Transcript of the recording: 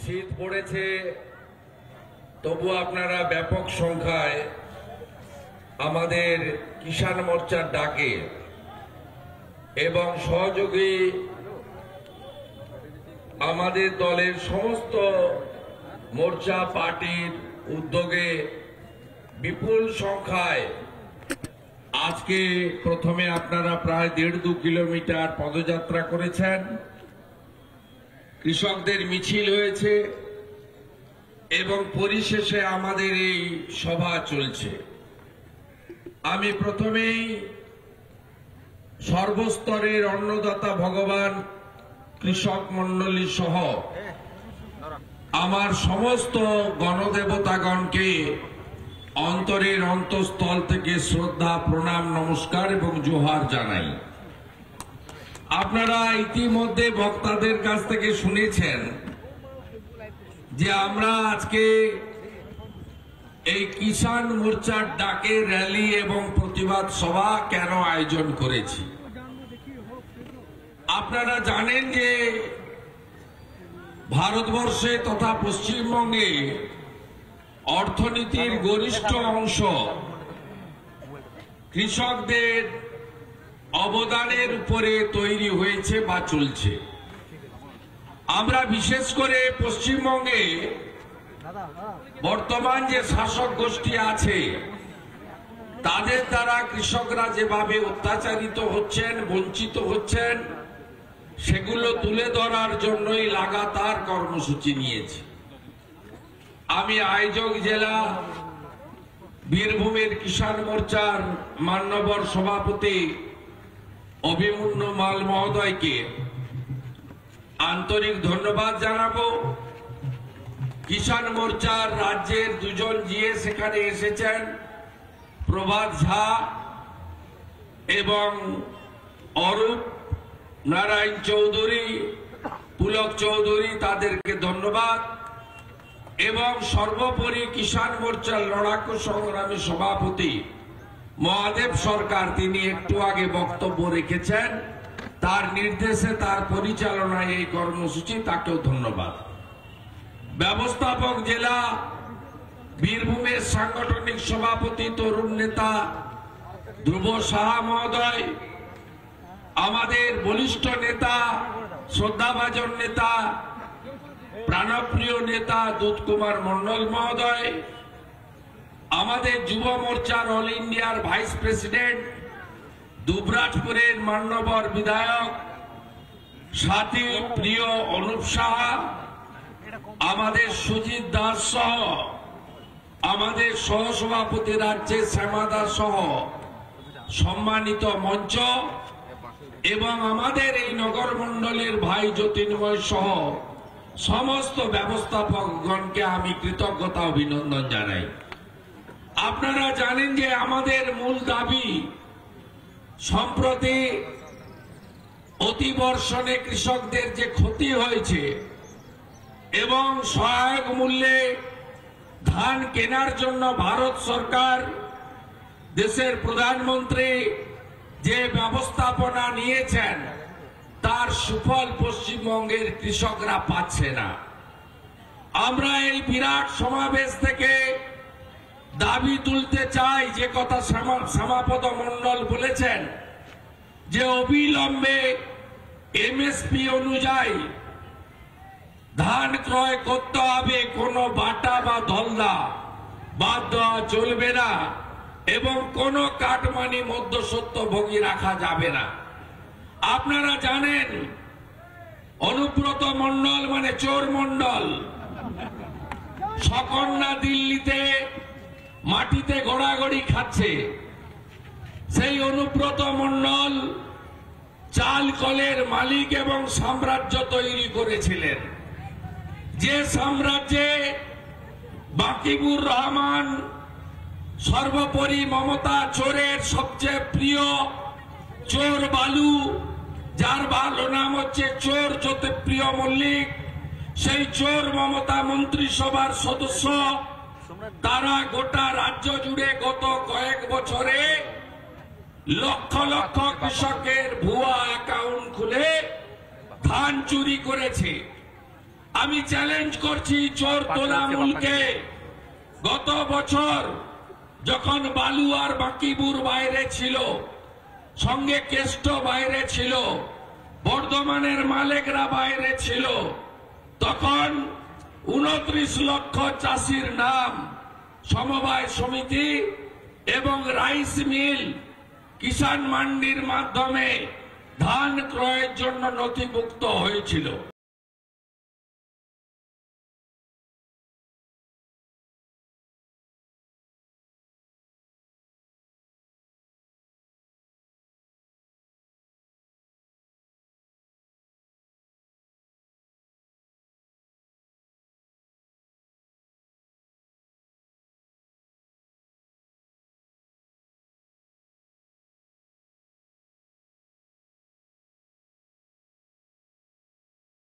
শীত পড়েছে, তবু আপনারা ব্যাপক সংখ্যায় আমাদের কিষাণ মোর্চার ডাকে এবং সহযোগী আমাদের দলের সমস্ত মোর্চা পার্টির উদ্যোগে বিপুল সংখ্যায় আজকে প্রথমে আপনারা প্রায় 1.5-2 কিলোমিটার পদযাত্রা করেছেন, কৃষকদের মিছিল হয়েছে এবং পরিশেষে আমাদের এই সভা চলছে। আমি প্রথমেই সর্বস্তরের অন্নদাতা ভগবান কৃষক মণ্ডলী সহ আমার সমস্ত গণদেবতাগণকে অন্তরের অন্তঃস্থল থেকে শ্রদ্ধা, প্রণাম, নমস্কার এবং জোহার জানাই। আপনারা ইতিমধ্যে বক্তাদের কাছ থেকে শুনেছেন যে আমরা আজকে এই কিষাণ মোর্চার ডাকে র্যালি এবং প্রতিবাদ সভা কেন আয়োজন করেছি। আপনারা জানেন যে ভারতবর্ষে তথা পশ্চিমবঙ্গে অর্থনীতির গরিষ্ঠ অংশ কৃষকদের অবদানের উপরে তৈরি হয়েছে বা চলছে। আমরা বিশেষ করে পশ্চিমবঙ্গে বর্তমান যে শাসক গোষ্ঠী আছে তাদের দ্বারা কৃষকরা যেভাবে অত্যাচারিত হচ্ছেন, বঞ্চিত হচ্ছেন, সেগুলো তুলে ধরার জন্যই লাগাতার কর্মসূচি নিয়েছি। আমি আয়োজক জেলা বীরভূমের কিষাণ মোর্চার মান্যবর সভাপতি অভিমন্যু মাল মহোদয়কে আন্তরিক ধন্যবাদ জানাবো। কিষাণ মোর্চার রাজ্যের দুজন জিএ সেখানে এসেছেন, প্রভাত ঝা এবং অরূপ নারায়ণ চৌধুরী, পুলক চৌধুরী, তাদেরকে ধন্যবাদ। এবং সর্বোপরি কিষাণ মোর্চার লড়াকু সংগ্রামী সভাপতি মহাদেব সরকার, তিনি একটু আগে বক্তব্য রেখেছেন, তার নির্দেশে, তার পরিচালনায় এই কর্মসূচি, তাকেও ধন্যবাদ। ব্যবস্থাপক জেলা বীরভূমের সাংগঠনিক সভাপতি তরুণ নেতা ধ্রুব সাহা মহোদয়, আমাদের বলিষ্ঠ নেতা, শ্রদ্ধাভাজন নেতা, প্রাণপ্রিয় নেতা দুধ কুমার মন্ডল মহোদয়, আমাদের যুব মোর্চার অল ইন্ডিয়ার ভাইস প্রেসিডেন্ট, দুবরাজপুরের মান্যবর বিধায়ক সাথী প্রিয় অনুপ সাহা, আমাদের সুজিত দাস সহ আমাদের সহসভাপতি রাজ্যের শ্যামা দাস সহ সম্মানিত মঞ্চ এবং আমাদের এই নগর মন্ডলের ভাই জ্যোতির্ময় সহ সমস্ত ব্যবস্থাপকগণকে আমি কৃতজ্ঞতা অভিনন্দন জানাই। আপনারা জানেন যে আমাদের মূল দাবি সম্প্রতি অতিবর্ষণে কৃষকদের যে ক্ষতি হয়েছে এবং সহায়ক মূল্যে ধান কেনার জন্য ভারত সরকার, দেশের প্রধানমন্ত্রী যে ব্যবস্থাপনা নিয়েছেন তার সুফল পশ্চিমবঙ্গের কৃষকরা পাচ্ছে না। আমরা এই বিরাট সমাবেশ থেকে দাবি তুলতে চাই, যে কথা শ্যামাপদ মণ্ডল বলেছেন, যে অবিলম্বে এমএসপি অনুযায়ী ধান ক্রয় করতে হবে, কোনো বাটা বা দলদা বাদ দেওয়া চলবে না এবং কোনো কাটমানি মধ্যস্বত্বভোগী রাখা যাবে না। আপনারা জানেন অনুব্রত মণ্ডল মানে চোর মণ্ডল, সকন্যা দিল্লিতে মাটিতে গড়াগড়ি খাচ্ছে। সেই অনুব্রত মণ্ডল চাল কলের মালিক এবং সাম্রাজ্য তৈরি করেছিলেন, যে সাম্রাজ্যে বাকিবুর রহমান, সর্বোপরি মমতা চোরের সবচেয়ে প্রিয় চোর বালু, যার ভালো নাম হচ্ছে চোর জ্যোতিপ্রিয় মল্লিক, সেই চোর মমতা মন্ত্রিসভার সদস্য, তারা গোটা রাজ্য জুড়ে গত কয়েক বছরে লক্ষ লক্ষ কৃষকের ভুয়া অ্যাকাউন্ট খুলে ধান চুরি করেছে। আমি চ্যালেঞ্জ করছি চোর তোলামুলকে। গত বছর যখন বালু আর বাকিবুর বাইরে ছিল, সঙ্গে কেষ্ট বাইরে ছিল, বর্ধমানের মালেকরা বাইরে ছিল, তখন 29 লক্ষ চাষির নাম সমবায় সমিতি এবং রাইস মিল কিষাণ মান্ডির মাধ্যমে ধান ক্রয়ের জন্য নথিভুক্ত হয়েছিল।